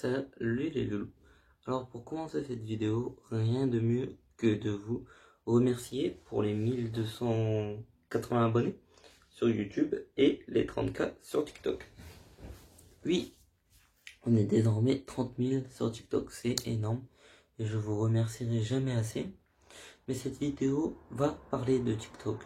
Salut les loulous. Alors pour commencer cette vidéo, rien de mieux que de vous remercier pour les 1280 abonnés sur YouTube et les 30K sur TikTok. Oui, on est désormais 30 000 sur TikTok, c'est énorme et je vous remercierai jamais assez. Mais cette vidéo va parler de TikTok.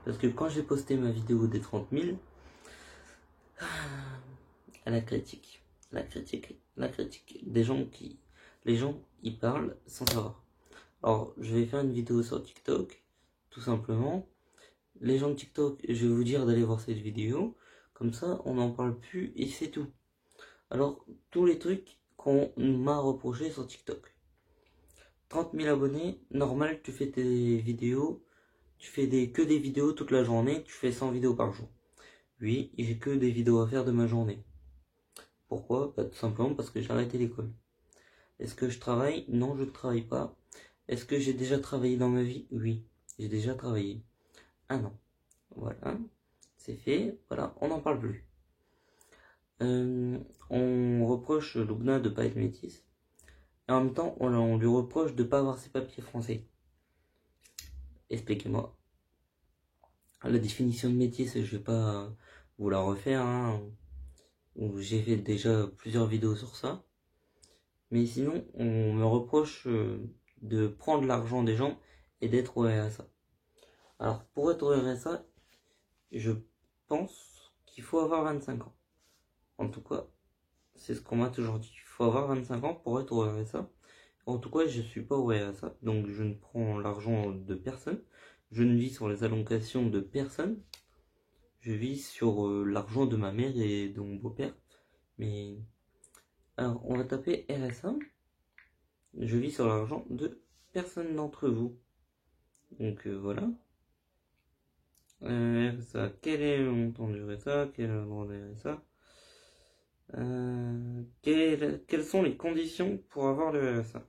Parce que quand j'ai posté ma vidéo des 30 000, la critique. Les gens y parlent sans savoir. Alors, je vais faire une vidéo sur TikTok, tout simplement. Les gens de TikTok, je vais vous dire d'aller voir cette vidéo. Comme ça, on n'en parle plus et c'est tout. Alors, tous les trucs qu'on m'a reproché sur TikTok. 30 000 abonnés, normal, tu fais tes vidéos, tu fais que des vidéos toute la journée, tu fais 100 vidéos par jour. Oui, j'ai que des vidéos à faire de ma journée. Pourquoi? Tout simplement parce que j'ai arrêté l'école. Est-ce que je travaille? Non, je ne travaille pas. Est-ce que j'ai déjà travaillé dans ma vie? Oui, j'ai déjà travaillé. Un an. Voilà, c'est fait. Voilà, on n'en parle plus. On reproche Loubna de ne pas être métisse. Et en même temps, on lui reproche de ne pas avoir ses papiers français. Expliquez-moi. La définition de métisse, je ne vais pas vous la refaire. J'ai fait déjà plusieurs vidéos sur ça. Mais sinon, on me reproche de prendre l'argent des gens et d'être au RSA. Alors, pour être au RSA, je pense qu'il faut avoir 25 ans. En tout cas, c'est ce qu'on m'a toujours dit. Il faut avoir 25 ans pour être au RSA. En tout cas, je ne suis pas au RSA, donc je ne prends l'argent de personne. Je ne vis sur les allocations de personne. Je vis sur l'argent de ma mère et de mon beau-père. Mais alors, on va taper RSA. Je vis sur l'argent de personne d'entre vous. Donc voilà. RSA, quel est le montant du RSA? Quel est le droit de RSA? Quelles sont les conditions pour avoir le RSA?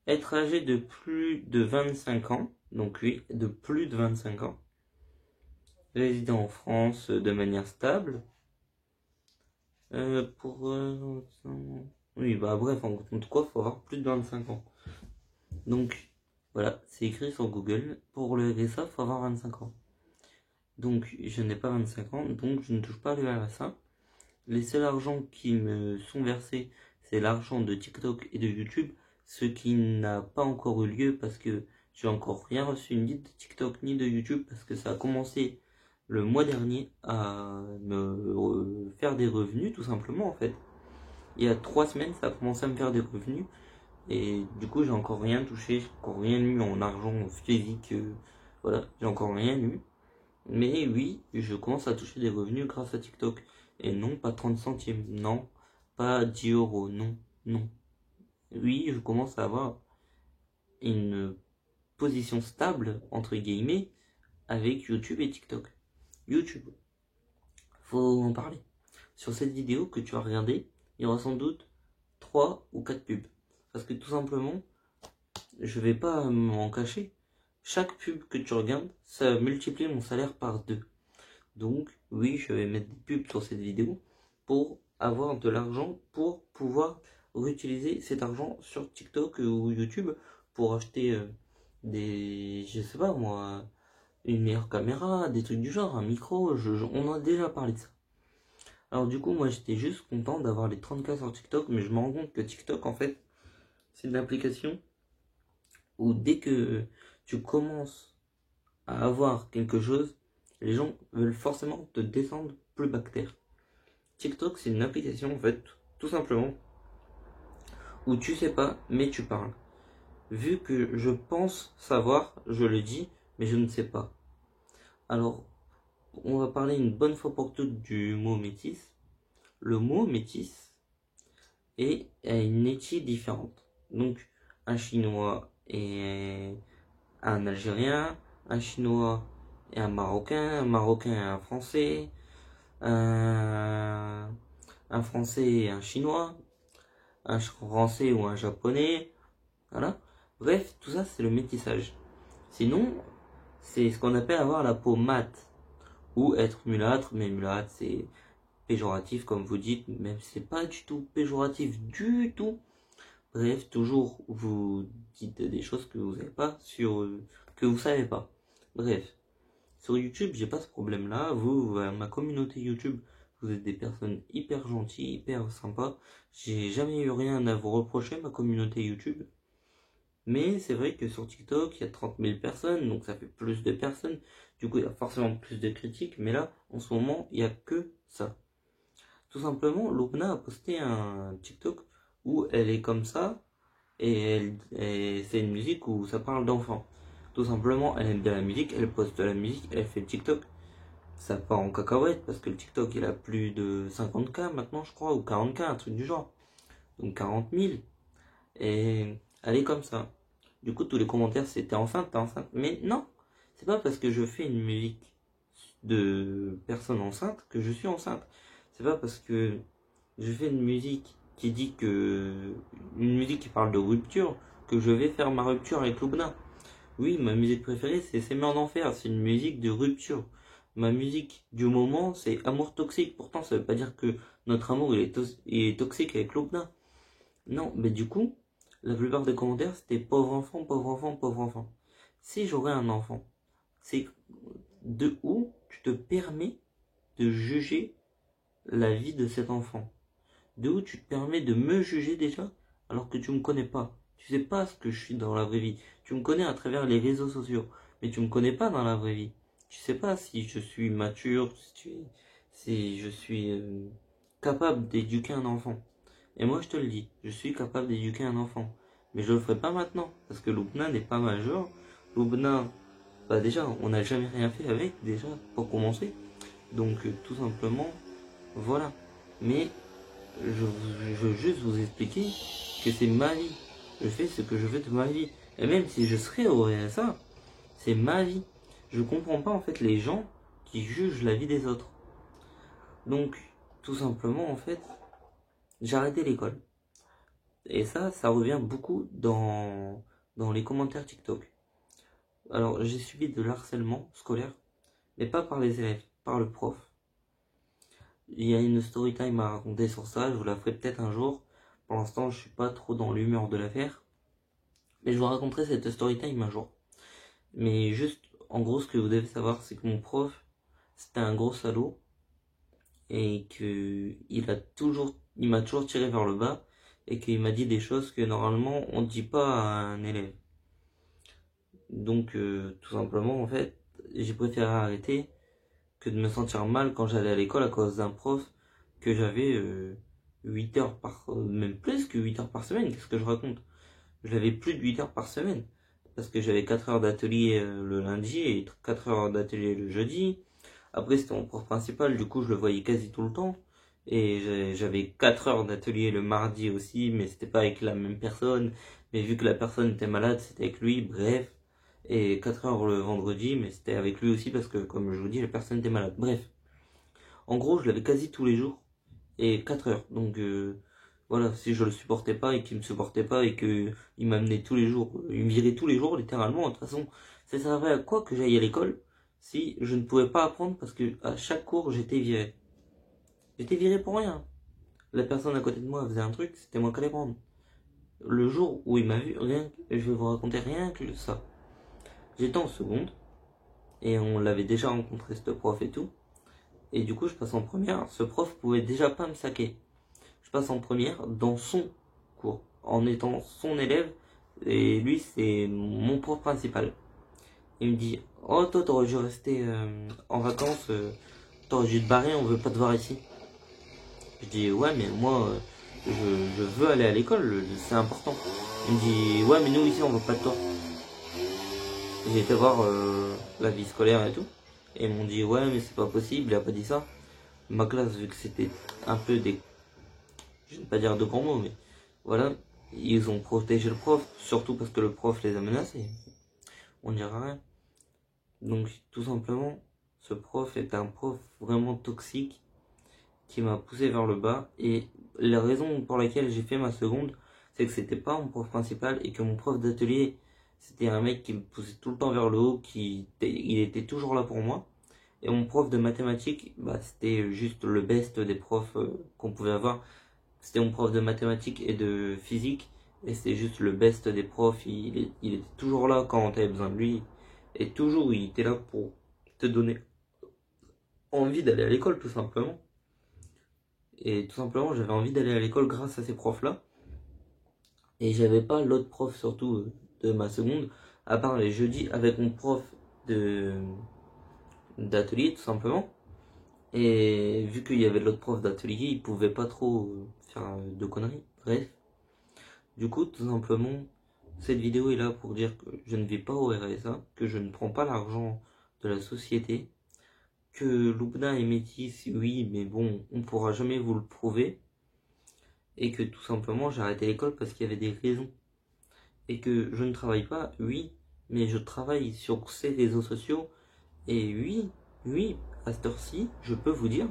Être âgé de plus de 25 ans. Donc oui, de plus de 25 ans. Résider en France de manière stable. Oui, bref, en compte quoi, il faut avoir plus de 25 ans. Donc, voilà, c'est écrit sur Google. Pour le RSA, il faut avoir 25 ans. Donc, je n'ai pas 25 ans, donc je ne touche pas le RSA. Les seuls argents qui me sont versés, c'est l'argent de TikTok et de YouTube, ce qui n'a pas encore eu lieu parce que j'ai encore rien reçu ni de TikTok ni de YouTube parce que ça a commencé le mois dernier à me faire des revenus tout simplement en fait. Il y a 3 semaines, ça a commencé à me faire des revenus et du coup j'ai encore rien touché, j'ai encore rien eu en argent physique, voilà, j'ai encore rien eu. Mais oui, je commence à toucher des revenus grâce à TikTok. Et non, pas 30 centimes, non, pas 10 euros, non, non. Oui, je commence à avoir une position stable, entre guillemets, avec YouTube et TikTok. YouTube, faut en parler. Sur cette vidéo que tu as regardée, il y aura sans doute 3 ou 4 pubs. Parce que tout simplement, je vais pas m'en cacher. Chaque pub que tu regardes, ça multiplie mon salaire par 2. Donc oui, je vais mettre des pubs sur cette vidéo pour avoir de l'argent pour pouvoir réutiliser cet argent sur TikTok ou YouTube pour acheter je sais pas moi, une meilleure caméra, des trucs du genre, un micro, on a déjà parlé de ça. Alors du coup, moi j'étais juste content d'avoir les 30K sur TikTok, mais je me rends compte que TikTok en fait, c'est une application où dès que tu commences à avoir quelque chose, les gens veulent forcément te descendre plus bas que terre. TikTok, c'est une application, en fait, tout simplement, où tu sais pas, mais tu parles. Vu que je pense savoir, je le dis, mais je ne sais pas. Alors, on va parler une bonne fois pour toutes du mot métis. Le mot métis a une étymologie différente. Donc, un Chinois et un Algérien, un Chinois et un Marocain et un Français, un Français et un Chinois, un Français ou un Japonais, voilà. Bref, tout ça c'est le métissage. Sinon, c'est ce qu'on appelle avoir la peau mate ou être mulâtre, mais mulâtre c'est péjoratif comme vous dites, même si c'est pas du tout péjoratif du tout. Bref, toujours vous dites des choses que vous savez pas que vous savez pas. Bref, sur YouTube, j'ai pas ce problème-là. Ma communauté YouTube, vous êtes des personnes hyper gentilles, hyper sympas. J'ai jamais eu rien à vous reprocher, ma communauté YouTube. Mais c'est vrai que sur TikTok, il y a 30 000 personnes, donc ça fait plus de personnes. Du coup, il y a forcément plus de critiques. Mais là, en ce moment, il n'y a que ça. Tout simplement, Lubna a posté un TikTok où elle est comme ça. Et c'est une musique où ça parle d'enfants. Tout simplement, elle aime bien la musique, elle poste de la musique, elle fait le TikTok. Ça part en cacahuète parce que le TikTok il a plus de 50K maintenant, je crois, ou 40K, un truc du genre. Donc 40 000. Et elle est comme ça. Du coup, tous les commentaires c'est t'es enceinte, t'es enceinte. Mais non, c'est pas parce que je fais une musique de personnes enceintes que je suis enceinte. C'est pas parce que je fais une musique qui dit que. Une musique qui parle de rupture que je vais faire ma rupture avec Lubna. Oui, ma musique préférée c'est C'est en enfer, c'est une musique de rupture. Ma musique du moment c'est Amour toxique. Pourtant, ça veut pas dire que notre amour il est toxique avec Lubna. Non, mais du coup, la plupart des commentaires c'était pauvre enfant, pauvre enfant, pauvre enfant. Si j'aurais un enfant, c'est de où tu te permets de juger la vie de cet enfant? De où tu te permets de me juger déjà alors que tu me connais pas? Tu sais pas ce que je suis dans la vraie vie. Tu me connais à travers les réseaux sociaux, mais tu me connais pas dans la vraie vie. Tu sais pas si je suis mature, si je suis capable d'éduquer un enfant. Et moi je te le dis, je suis capable d'éduquer un enfant. Mais je le ferai pas maintenant, parce que Lubna n'est pas majeur. Lubna, bah déjà, on n'a jamais rien fait avec, déjà, pour commencer. Donc tout simplement, voilà. Mais je veux juste vous expliquer que c'est ma vie. Je fais ce que je veux de ma vie. Et même si je serais au RSA, c'est ma vie. Je comprends pas en fait les gens qui jugent la vie des autres. Donc, tout simplement en fait, j'ai arrêté l'école. Et ça revient beaucoup dans les commentaires TikTok. Alors, j'ai subi de l'harcèlement scolaire, mais pas par les élèves, par le prof. Il y a une story time à raconter sur ça, je vous la ferai peut-être un jour. Pour l'instant, je suis pas trop dans l'humeur de la faire. Mais je vous raconterai cette story time un jour. Mais juste, en gros, ce que vous devez savoir, c'est que mon prof, c'était un gros salaud. Et que il m'a toujours tiré vers le bas. Et qu'il m'a dit des choses que normalement, on ne dit pas à un élève. Donc, tout simplement, en fait, j'ai préféré arrêter que de me sentir mal quand j'allais à l'école à cause d'un prof que j'avais 8 heures même plus que 8 heures par semaine. Qu'est-ce que je raconte? J'avais plus de 8 heures par semaine. Parce que j'avais 4 heures d'atelier le lundi et 4 heures d'atelier le jeudi. Après, c'était mon prof principal, du coup, je le voyais quasi tout le temps. Et j'avais 4 heures d'atelier le mardi aussi, mais c'était pas avec la même personne. Mais vu que la personne était malade, c'était avec lui, bref. Et 4 heures le vendredi, mais c'était avec lui aussi parce que, comme je vous dis, la personne était malade. Bref. En gros, je l'avais quasi tous les jours. Et 4 heures. Donc, voilà, si je le supportais pas et qu'il me supportait pas et que il m'amenait tous les jours, il me virait tous les jours, littéralement. De toute façon, ça servait à quoi que j'aille à l'école si je ne pouvais pas apprendre parce que à chaque cours, j'étais viré. J'étais viré pour rien. La personne à côté de moi faisait un truc, c'était moi qui allais prendre. Le jour où il m'a vu, rien, je vais vous raconter rien que ça. J'étais en seconde, et on l'avait déjà rencontré, ce prof et tout. Et du coup, je passe en première. Ce prof pouvait déjà pas me saquer. Je passe en première dans son cours, en étant son élève. Et lui, c'est mon prof principal. Il me dit, oh, toi, t'aurais dû rester en vacances. T'aurais dû te barrer, on veut pas te voir ici. Je dis, ouais, mais moi, je veux aller à l'école, c'est important. Il me dit, ouais, mais nous, ici, on veut pas de toi. J'ai été voir la vie scolaire et tout. Et ils m'ont dit, ouais, mais c'est pas possible, il a pas dit ça. Ma classe, vu que c'était un peu des. Je ne vais pas dire de grands mots, mais voilà. Ils ont protégé le prof, surtout parce que le prof les a menacés. On dira rien. Donc, tout simplement, ce prof est un prof vraiment toxique qui m'a poussé vers le bas. Et la raison pour laquelle j'ai fait ma seconde, c'est que c'était pas mon prof principal et que mon prof d'atelier, c'était un mec qui me poussait tout le temps vers le haut, il était toujours là pour moi. Et mon prof de mathématiques, c'était juste le best des profs qu'on pouvait avoir. C'était mon prof de mathématiques et de physique. Et c'était juste le best des profs. Il était toujours là quand t'avais besoin de lui. Et toujours, il était là pour te donner envie d'aller à l'école, tout simplement. Et tout simplement, j'avais envie d'aller à l'école grâce à ces profs-là. Et j'avais pas l'autre prof, surtout de ma seconde, à part les jeudis avec mon prof de d'atelier, tout simplement. Et vu qu'il y avait l'autre prof d'atelier, il pouvait pas trop faire de conneries. Bref. Du coup, tout simplement, cette vidéo est là pour dire que je ne vais pas au RSA, que je ne prends pas l'argent de la société, que Loubna est métisse, oui, mais bon, on pourra jamais vous le prouver, et que tout simplement j'ai arrêté l'école parce qu'il y avait des raisons. Et que je ne travaille pas, oui, mais je travaille sur ces réseaux sociaux, et oui, à cette heure-ci, je peux vous dire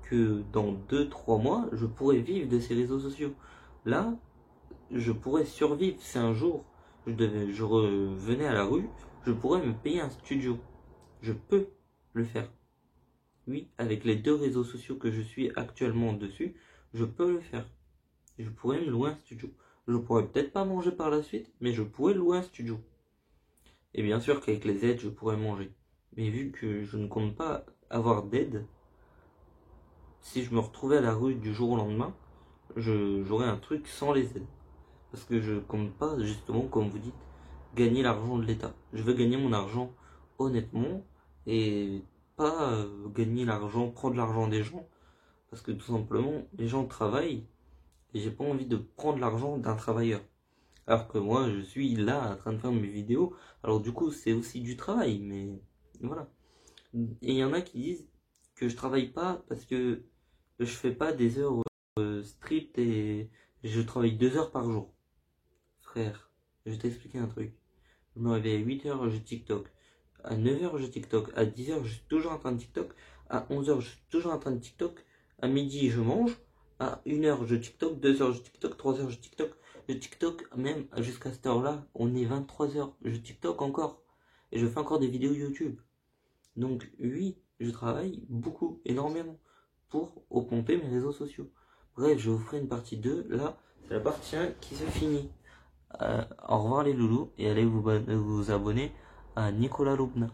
que dans 2-3 mois, je pourrais vivre de ces réseaux sociaux. Là, je pourrais survivre si un jour je revenais à la rue, je pourrais me payer un studio. Je peux le faire. Oui, avec les 2 réseaux sociaux que je suis actuellement dessus, je peux le faire. Je pourrais me louer un studio. Je pourrais peut-être pas manger par la suite, mais je pourrais louer un studio. Et bien sûr qu'avec les aides, je pourrais manger. Mais vu que je ne compte pas avoir d'aide, si je me retrouvais à la rue du jour au lendemain, j'aurais un truc sans les aides. Parce que je compte pas, justement, comme vous dites, gagner l'argent de l'État. Je veux gagner mon argent honnêtement et pas gagner l'argent, prendre l'argent des gens. Parce que tout simplement, les gens travaillent et j'ai pas envie de prendre l'argent d'un travailleur. Alors que moi, je suis là en train de faire mes vidéos. Alors du coup, c'est aussi du travail, mais voilà. Et il y en a qui disent que je travaille pas parce que je fais pas des heures strictes et je travaille 2 heures par jour. Frère, je vais t'expliquer un truc. Je me réveille à 8 heures, je TikTok. À 9 heures, je TikTok. À 10 heures, je suis toujours en train de TikTok. À 11 heures, je suis toujours en train de TikTok. À midi, je mange. À 1 heure, je TikTok. 2 heures, je TikTok. 3 heures, je TikTok. Je TikTok même jusqu'à cette heure-là. On est 23 heures. Je TikTok encore. Et je fais encore des vidéos YouTube. Donc oui, je travaille beaucoup, énormément, pour augmenter mes réseaux sociaux. Bref, je vous ferai une partie 2. Là, c'est la partie 1 qui se finit. Au revoir les loulous et allez vous abonner à Nicolas Loubna.